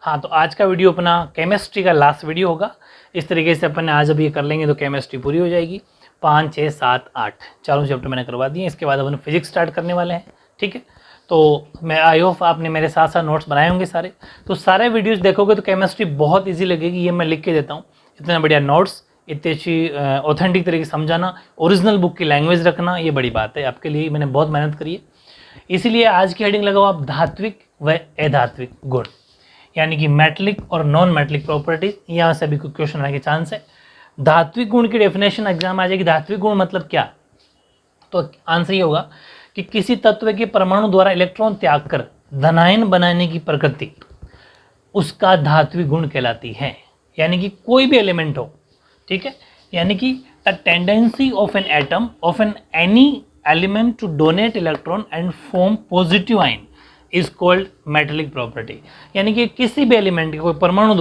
हाँ, तो आज का वीडियो अपना केमिस्ट्री का लास्ट वीडियो होगा। इस तरीके से अपन आज अभी ये कर लेंगे तो केमिस्ट्री पूरी हो जाएगी। 5, 6, 7, 8 चारों चैप्टर मैंने करवा दिए। इसके बाद अपन फिजिक्स स्टार्ट करने वाले हैं। ठीक है, तो मैं आई होप आपने मेरे साथ साथ नोट्स बनाए होंगे सारे। तो सारे वीडियोस देखोगे तो केमिस्ट्री बहुत ईजी लगेगी। ये मैं लिख के देता हूँ, इतना बढ़िया नोट्स, इतनी अच्छी ऑथेंटिक तरीके से समझाना, ओरिजिनल बुक की लैंग्वेज रखना, ये बड़ी बात है। आपके लिए मैंने बहुत मेहनत करी है। इसीलिए आज की हेडिंग लगाओ आप धात्विक व अधात्विक गुण, यानी कि मेटलिक और नॉन मेटलिक प्रॉपर्टीज। यहाँ से भी कोई क्वेश्चन आने के चांस है। धात्विक गुण की डेफिनेशन एग्जाम आ जाएगी। धात्विक गुण मतलब क्या? तो आंसर ये होगा कि किसी तत्व के परमाणु द्वारा इलेक्ट्रॉन त्याग कर धनायन बनाने की प्रकृति उसका धात्विक गुण कहलाती है। यानी कि कोई भी एलिमेंट हो, ठीक है, यानी कि the tendency of an atom of an any element to donate electron and form positive ion is called metallic property. यानी कि किसी भी एलिमेंट के कोई परमाणु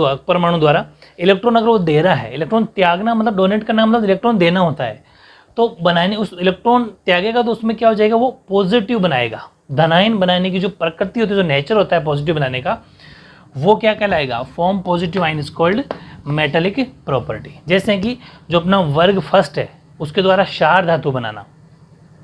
द्वारा इलेक्ट्रॉन अगर वो दे रहा है, इलेक्ट्रॉन त्यागना मतलब डोनेट करना मतलब इलेक्ट्रॉन देना होता है, तो बनाने उस इलेक्ट्रॉन त्यागेगा तो उसमें क्या हो जाएगा, वो पॉजिटिव बनाएगा। धनायन बनाने की जो प्रकृति होती है, जो नेचर होता है पॉजिटिव बनाने का, वो क्या कहलाएगा, form positive ion is called metallic property. जैसे कि जो अपना वर्ग फर्स्ट है उसके द्वारा क्षार धातु बनाना।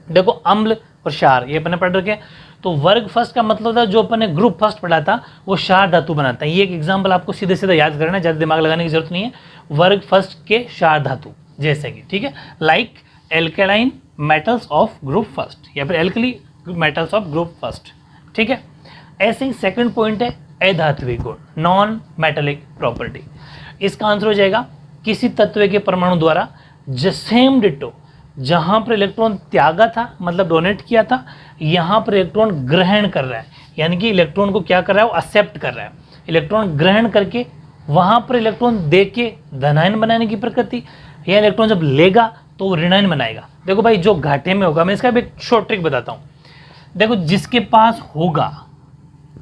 देखो अम्ल और क्षार ये अपने पढ़ रखे हैं। तो वर्ग फर्स्ट का मतलब था जो अपने ग्रुप फर्स्ट पढ़ा था वो क्षार धातु बनाता है। ये एक एग्जाम्पल आपको सीधे सीधे याद करना है, ज़्यादा दिमाग लगाने की जरूरत नहीं है। वर्ग फर्स्ट के क्षार धातु जैसे कि, ठीक है, like alkaline metals of group first या फिर alkali metals of group first. ठीक है, ऐसे ही सेकंड पॉइंट है अधात्विक गुण, नॉन मेटलिक प्रॉपर्टी। इसका आंसर हो जाएगा किसी तत्व के परमाणु द्वारा सेम डिटो जहां पर इलेक्ट्रॉन त्यागा था मतलब डोनेट किया था, यहां पर इलेक्ट्रॉन ग्रहण कर रहा है। यानी कि इलेक्ट्रॉन को क्या कर रहा है, वो एक्सेप्ट कर रहा है। इलेक्ट्रॉन ग्रहण करके वहां पर इलेक्ट्रॉन दे के धनायन बनाने की प्रकृति, या इलेक्ट्रॉन जब लेगा तो वो ऋणायन बनाएगा। देखो भाई, जो घाटे में होगा, मैं इसका भी एक शॉर्ट ट्रिक बताता हूँ। देखो, जिसके पास होगा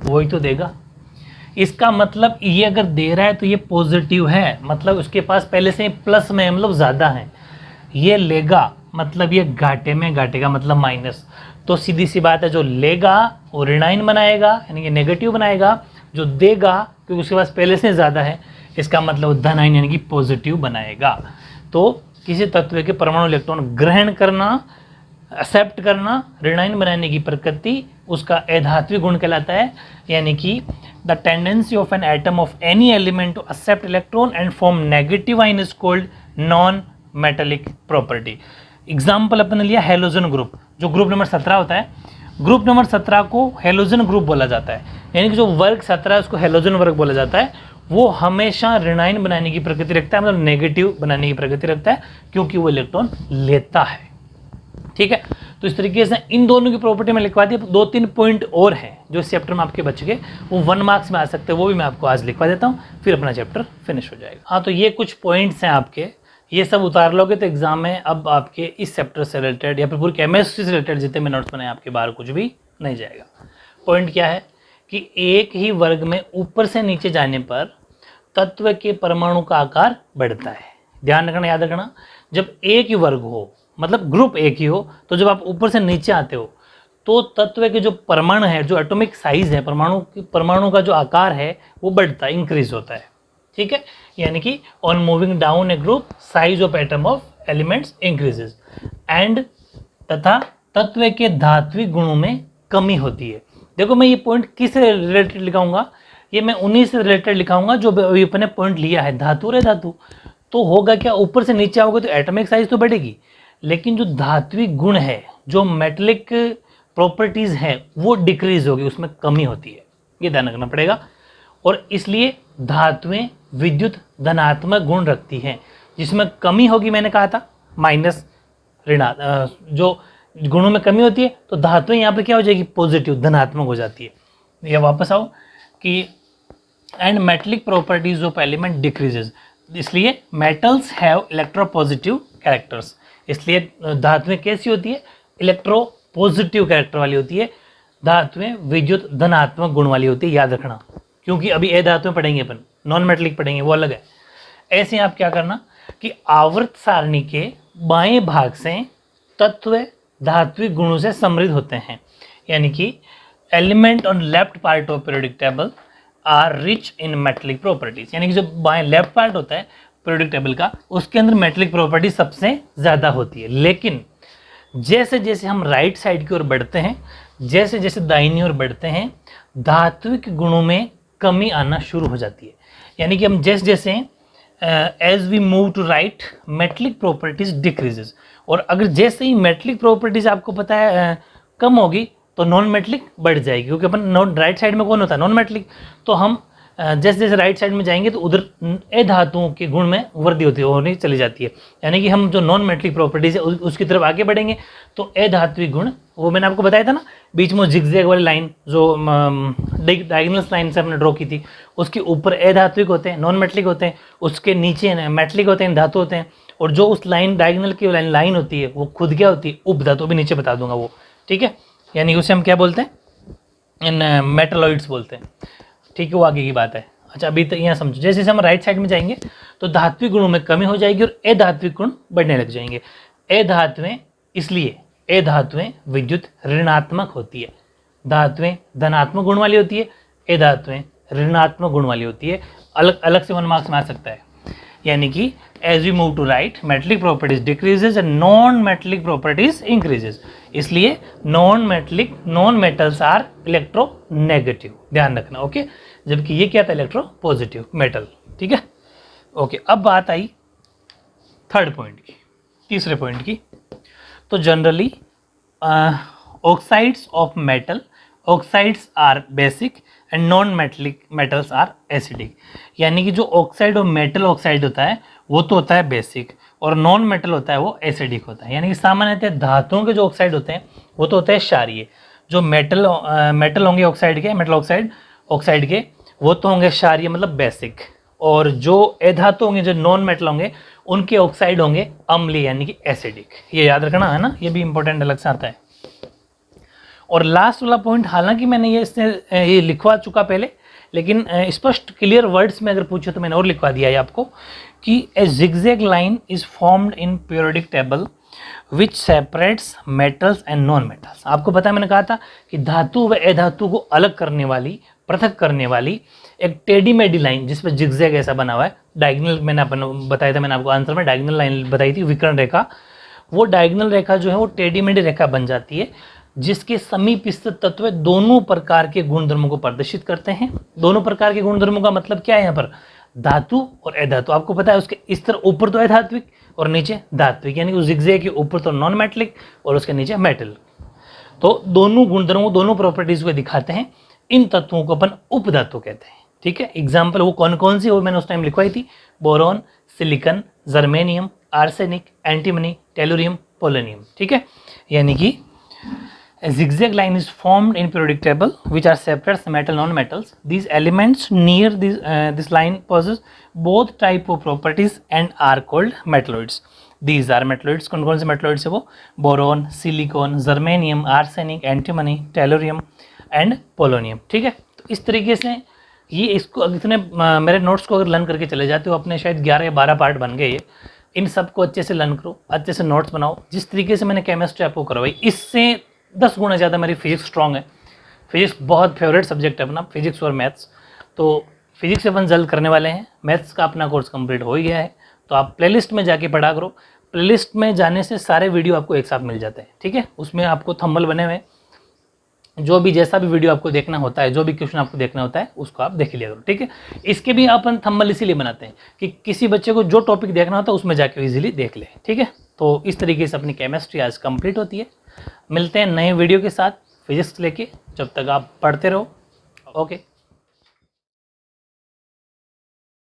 वही तो देगा। इसका मतलब ये अगर दे रहा है तो ये पॉजिटिव है, मतलब उसके पास पहले से प्लस में मतलब ज़्यादा है। ये लेगा मतलब ये घाटे में, घाटे का मतलब माइनस। तो सीधी सी बात है, जो लेगा वो ऋणायन बनाएगा यानी कि नेगेटिव बनाएगा, जो देगा क्योंकि उसके पास पहले से ज़्यादा है इसका मतलब धनायन यानी कि पॉजिटिव बनाएगा। तो किसी तत्व के परमाणु इलेक्ट्रॉन ग्रहण करना, एक्सेप्ट करना, ऋणायन बनाने की प्रकृति उसका अधात्विक गुण कहलाता है। यानी कि the tendency of an atom of any element to accept electron and form negative ion is called non metallic property. Example अपन ने लिया हेलोजन ग्रुप, जो ग्रुप नंबर 17 होता है। ग्रुप नंबर 17 को हेलोजन ग्रुप बोला जाता है। यानी कि जो वर्ग 17 है उसको हेलोजन वर्ग बोला जाता है। वो हमेशा ऋणायन बनाने की प्रकृति रखता है, मतलब नेगेटिव बनाने की प्रकृति रखता है, क्योंकि वो इलेक्ट्रॉन लेता है। ठीक है, तो इस तरीके से इन दोनों की प्रॉपर्टी में लिखवा दी। 2-3 पॉइंट और हैं जो इस चैप्टर में आपके बच गए, वो 1 मार्क्स में आ सकते हैं, वो भी मैं आपको आज लिखवा देता हूँ, फिर अपना चैप्टर फिनिश हो जाएगा। हाँ, तो ये कुछ पॉइंट्स हैं आपके, ये सब उतार लोगे तो एग्जाम में अब आपके इस चैप्टर से रिलेटेड या फिर पूरी केमिस्ट्री से रिलेटेड जितने भी नोट्स बनाए आपके बाहर कुछ भी नहीं जाएगा। पॉइंट क्या है कि एक ही वर्ग में ऊपर से नीचे जाने पर तत्व के परमाणु का आकार बढ़ता है। ध्यान रखना, याद रखना, जब एक ही वर्ग हो मतलब ग्रुप एक ही हो, तो जब आप ऊपर से नीचे आते हो तो तत्व के जो परमाणु है, जो एटॉमिक साइज है, परमाणु का जो आकार है वो बढ़ता है, इंक्रीज होता है। ठीक है, यानी कि on moving down A group size of atom of elements increases and तथा तत्व के धात्विक गुणों में कमी होती है। देखो, मैं ये पॉइंट किससे रिलेटेड लिखाऊंगा, ये मैं उन्हीं से रिलेटेड लिखाऊंगा जो अभी अपने पॉइंट लिया है, धातु रे धातु। तो होगा क्या, ऊपर से नीचे आओगे तो एटॉमिक साइज तो बढ़ेगी, लेकिन जो धात्विक गुण है, जो मेटलिक प्रॉपर्टीज है, वो डिक्रीज होगी, उसमें कमी होती है। ये ध्यान रखना पड़ेगा। और इसलिए धातुएं विद्युत धनात्मक गुण रखती हैं, जिसमें कमी होगी, मैंने कहा था माइनस जो गुणों में कमी होती है तो धातुएं यहाँ पर क्या हो जाएगी, पॉजिटिव धनात्मक हो जाती है। या वापस आओ कि and metallic properties of element decreases, इसलिए मेटल्स हैव इलेक्ट्रोपॉजिटिव कैरेक्टर्स। इसलिए धातुएं कैसी होती है, इलेक्ट्रो पॉजिटिव कैरेक्टर वाली होती है। धातुएं विद्युत धनात्मक गुण वाली होती है, याद रखना, क्योंकि अभी ए धातुएं पढ़ेंगे अपन, नॉन मेटलिक पढ़ेंगे, वो अलग है। ऐसे आप क्या करना कि आवर्त सारणी के बाएं भाग से तत्व धात्विक गुणों से समृद्ध होते हैं। यानी कि element on left part of periodic table are rich in metallic properties, यानी कि जो बाएं लेफ्ट पार्ट होता है पीरियोडिक टेबल का, उसके अंदर मेटेलिक प्रॉपर्टी सबसे ज़्यादा होती है। लेकिन जैसे जैसे हम राइट साइड की ओर बढ़ते हैं, जैसे जैसे दाहिनी ओर बढ़ते हैं, धात्विक गुणों में कमी आना शुरू हो जाती है। यानी कि हम जैसे जैसे as we move to right metallic properties decreases, और अगर जैसे ही मेटेलिक प्रॉपर्टीज आपको पता है कम होगी तो नॉन मेटेलिक बढ़ जाएगी, क्योंकि अपन नॉन राइट साइड में कौन होता है, नॉन मेटेलिक। तो हम जैसे जैसे राइट साइड में जाएंगे तो उधर ए धातुओं के गुण में वृद्धि होने चली जाती है। यानी कि हम जो नॉन मेटेलिक प्रॉपर्टीज है उसकी तरफ आगे बढ़ेंगे तो ए धात्विक गुण, वो मैंने आपको बताया था ना बीच में जिगजैग वाली लाइन जो डायगोनल लाइन से हमने ड्रॉ की थी, उसके ऊपर ए धात्विक होते हैं, नॉन मेटेलिक होते हैं, उसके नीचे मेटेलिक होते हैं, धातु होते हैं, और जो उस लाइन डायगोनल की लाइन होती है वो खुद क्या होती है, उपधातु। भी नीचे बता दूंगा वो, ठीक है। यानी उसे हम क्या बोलते हैं, इन मेटलॉइड्स बोलते हैं, ठीक है। वो आगे की बात है। अच्छा अभी तक यहाँ समझो, जैसे हम राइट साइड में जाएंगे तो धात्विक गुणों में कमी हो जाएगी और ए धात्विक गुण बढ़ने लग जाएंगे। ए धातुएं, इसलिए ए धातुएं विद्युत ऋणात्मक होती है, धातुएं धनात्मक गुण वाली होती है, ए धातुएं ऋणात्मक गुण वाली होती है। अलग अलग से 1 मार्क्स में आ सकता है। यानी कि as we move to right metallic properties decreases and non metallic properties increases. इसलिए नॉन मेटल्स आर इलेक्ट्रोनेगेटिव, ध्यान रखना, ओके। जबकि ये क्या था, इलेक्ट्रो पॉजिटिव मेटल, ठीक है, ओके। अब बात आई थर्ड पॉइंट की, तीसरे पॉइंट की। तो generally oxides of metal, oxides are basic and non metallic metals are acidic. यानी कि जो ऑक्साइड और मेटल ऑक्साइड होता है वो तो होता है बेसिक, और नॉन मेटल होता है वो एसिडिक होता है। यानी कि सामान्यतः धातुओं के जो ऑक्साइड होते हैं वो तो होते हैं क्षारीय, जो मेटल होंगे ऑक्साइड के, मेटल ऑक्साइड के वो तो होंगे क्षारीय मतलब बेसिक, और जो अधातु होंगे, जो नॉन मेटल होंगे, उनके ऑक्साइड होंगे अम्लीय यानी कि एसिडिक। ये याद रखना है ना, ये भी इंपॉर्टेंट अलग से आता है। और लास्ट वाला पॉइंट, हालांकि मैंने ये लिखवा चुका पहले, लेकिन स्पष्ट क्लियर वर्ड्स में अगर पूछो तो मैंने और लिखवा दिया है आपको कि a zigzag line is formed in periodic table which separates metals and non metals. आपको पता है, मैंने कहा था कि धातु व अधातु को अलग करने वाली, पृथक करने वाली एक टेढ़ी मेढ़ी लाइन जिस पर जिगजैग ऐसा बना हुआ है, डायगोनल मैंने बताया था, मैंने आपको आंसर में डायगोनल लाइन बताई थी, विकर्ण रेखा। वो डायगोनल रेखा जो है वो टेढ़ी मेढ़ी रेखा बन जाती है, जिसके समीप स्थित तत्व दोनों प्रकार के गुणधर्मों को प्रदर्शित करते हैं। दोनों प्रकार के गुणधर्मों का मतलब क्या है, यहाँ पर धातु और अधातु। आपको पता है उसके इस तरह ऊपर तो अधात्विक और नीचे धात्विक, यानी उस जिगजैग के ऊपर तो नॉन मेटलिक और उसके नीचे मेटल। तो दोनों गुणधर्मों, दोनों प्रॉपर्टीज को दिखाते हैं। इन तत्वों को अपन उपधातु कहते हैं, ठीक है। एग्जाम्पल वो कौन कौन सी, वो मैंने उस टाइम लिखवाई थी, boron, silicon, germanium, arsenic, antimony, tellurium, polonium, ठीक है। यानी कि a zigzag line is formed in periodic table which are separates metal non-metals. These elements near this line possess both type of properties and are called metalloids. These are metalloids. कौन कौन से metalloids है वो, boron, silicon, germanium, arsenic, antimony, tellurium and polonium, ठीक है। तो इस तरीके से ये इसको इतने मेरे नोट्स को अगर लर्न करके चले जाते हो, अपने शायद 11 या 12 पार्ट बन गए ये। इन सबको अच्छे से लर्न करो, अच्छे से नोट्स बनाओ। जिस तरीके से मैंने केमिस्ट्री आपको करवाई, इससे 10 गुना ज़्यादा मेरी फिजिक्स स्ट्रॉन्ग है। फिजिक्स बहुत फेवरेट सब्जेक्ट है अपना, फिजिक्स और मैथ्स। तो फिजिक्स से अपन जल्द करने वाले हैं। मैथ्स का अपना कोर्स कंप्लीट हो ही गया है, तो आप प्लेलिस्ट में जाके पढ़ा करो। प्लेलिस्ट में जाने से सारे वीडियो आपको एक साथ मिल जाते हैं, ठीक है। उसमें आपको थंबनेल बने हुए, जो भी जैसा भी वीडियो आपको देखना होता है, जो भी क्वेश्चन आपको देखना होता है, उसको आप देख लिया करो, ठीक है। इसके भी अपन थंबनेल इसीलिए बनाते हैं कि किसी बच्चे को जो टॉपिक देखना होता है उसमें जाके इजीली देख ले, ठीक है। तो इस तरीके से अपनी केमिस्ट्री आज कंप्लीट होती है। मिलते हैं नए वीडियो के साथ फिजिक्स लेके, जब तक आप पढ़ते रहो, ओके।